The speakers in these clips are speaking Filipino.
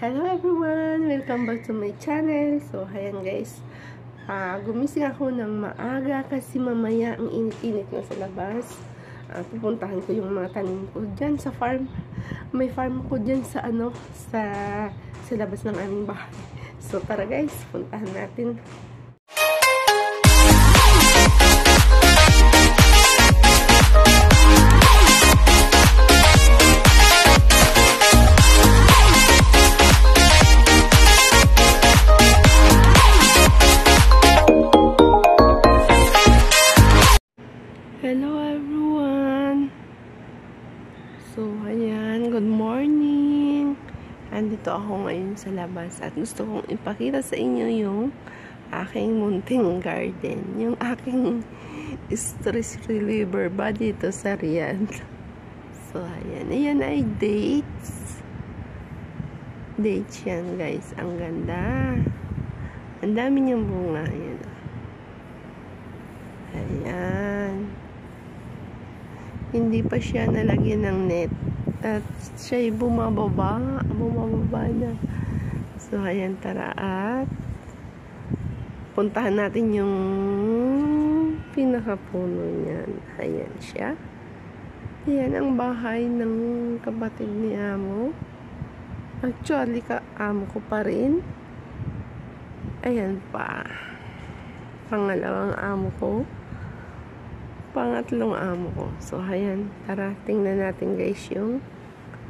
Hello everyone! Welcome back to my channel. So, ayan guys. Gumising ako ng maaga kasi mamaya ang init-init na sa labas. Pupuntahan ko yung mga tanim ko dyan sa farm. May farm ko dyan sa sa labas ng aming bahay. So, tara guys, puntahan natin. Hello everyone! So, ayan, good morning! Andito ako ngayon sa labas at gusto kong ipakita sa inyo yung aking munting garden. Yung aking stress reliever ba dito sa Riyadh. So, ayan. Ayan ay dates. Dates yan guys. Ang ganda. Ang dami niyang bunga. Ayan. Ayan. Hindi pa siya nalagyan ng net. At siya'y bumababa na. So, ayan, tara at puntahan natin yung pinakapuno niyan. Ayan siya. Ayan ang bahay ng kapatid ni Amo. Actually, amo ko pa rin. Ayan pa. Pangalawang amo ko. Pangatlong amo ko. So, ayan. Tara, tingnan natin guys yung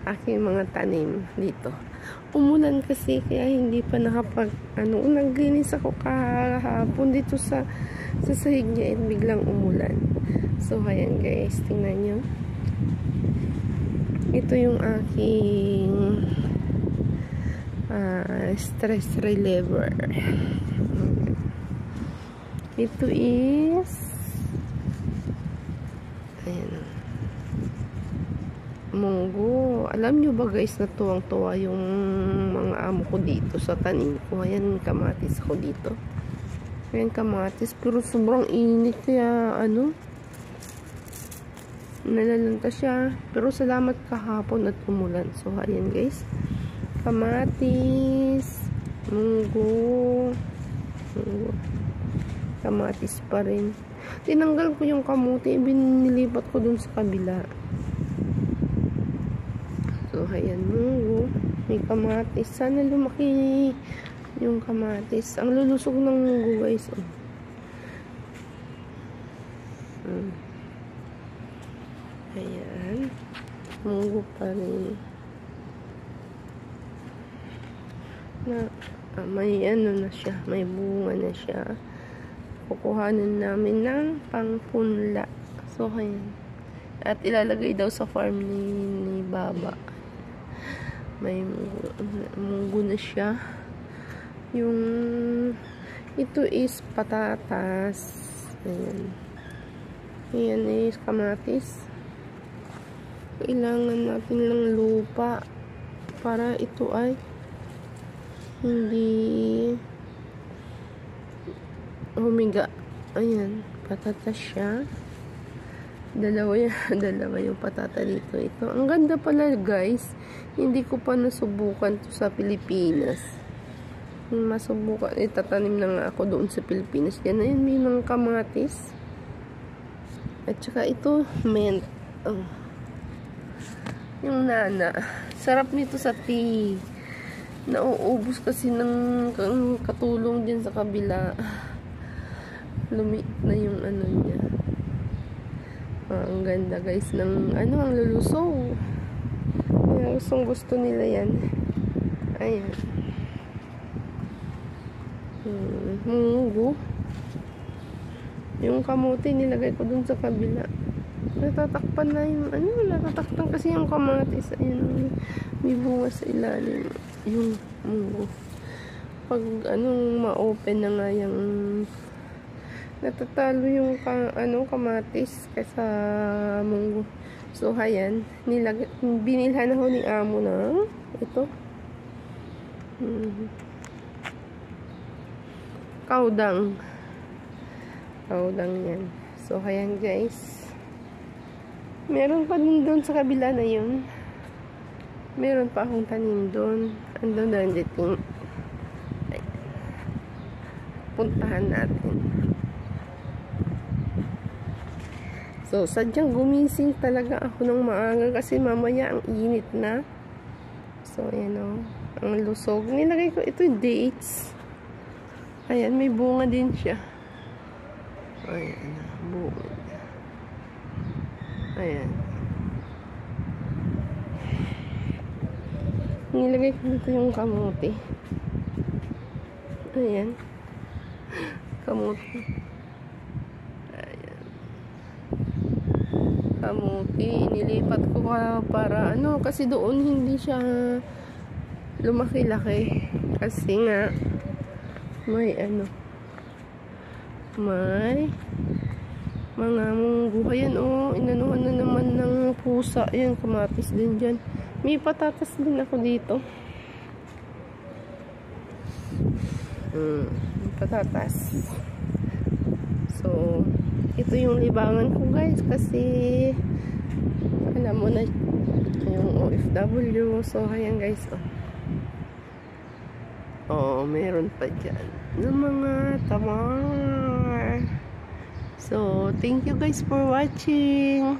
aking mga tanim dito. Umulan kasi, kaya hindi pa naglinis ako kahapon dito sa sahig niya at biglang umulan. So, ayan guys. Tingnan nyo. Ito yung aking stress reliever. Ito is ayan, munggo. Alam nyo ba guys na tuwang-tuwa yung mga amo ko dito sa tanim ko. Ayan, kamatis ko dito. Ayan, kamatis. Pero sobrang init kaya nalalanta siya. Pero salamat kahapon at umulan. So, ayan guys. Kamatis. Munggo. Kamatis pa rin. Tinanggal ko yung kamuti, binilipat ko dun sa kabila. So, ayan, munggo. May kamatis. Sana lumaki yung kamatis. Ang lulusog ng munggo, guys. Ayan. Munggo pa rin. May na siya. May bunga na siya. Kukuhanin namin ng pangpunla. So, ayan. At ilalagay daw sa farm ni Baba. May munggo na siya. Yung ito is patatas. Ayan. Ayan is kamatis. Kailangan natin lang lupa para ito ay hindi humiga. Ayan, patatas siya. Dalawa yung patata dito. Ito, ang ganda pala guys. Hindi ko pa nasubukan to sa Pilipinas. Masubukan, itatanim na nga ako doon sa Pilipinas. Yan, ayan, may mga kamatis. At saka ito, mint. Yung nana. Sarap nito sa tea. Nauubos kasi ng katulong din sa kabila. Lumi na yung niya. Ang ganda guys ng ang lulusong. Kaya gusto nila yan. Ayan. Munggo. Yung kamote nilagay ko dun sa kabila. Natatakpan na yung natatakpan kasi yung kamatis. Ayan. May bunga sa ilalim. Yung munggo. Pag ma-open na nga yung natatalo yung kamatis kaysa munggo. So, ayan. Binilhan ako ni Amo na ito. Kaudang. Kaudang yan. So, ayan guys. Meron pa din doon sa kabila na yun. Meron pa akong tanim doon. Andun na dito. Puntahan natin. So, sadyang gumising talaga ako ng maaga kasi mamaya ang init na. So, ayan o. Ang lusog. Nilagay ko ito yung dates. Ayan, may bunga din siya. Ayan, bunga. Ayan. Nilagay ko dito yung kamuti. Ayan. Kamuti. Ayan. Kamuti. Inilipat ko para ano, kasi doon hindi siya lumaki-laki. Kasi nga, may ano, may mga munggo. Ayan o, inanuhan na naman ng pusa. Ayan, kamatis din dyan. May patatas din ako dito. Patatas. So, ito yung libangan ko guys kasi alam mo na yung OFW. So, ayan guys. Oh, meron pa dyan ng mga tamar. So, thank you guys for watching.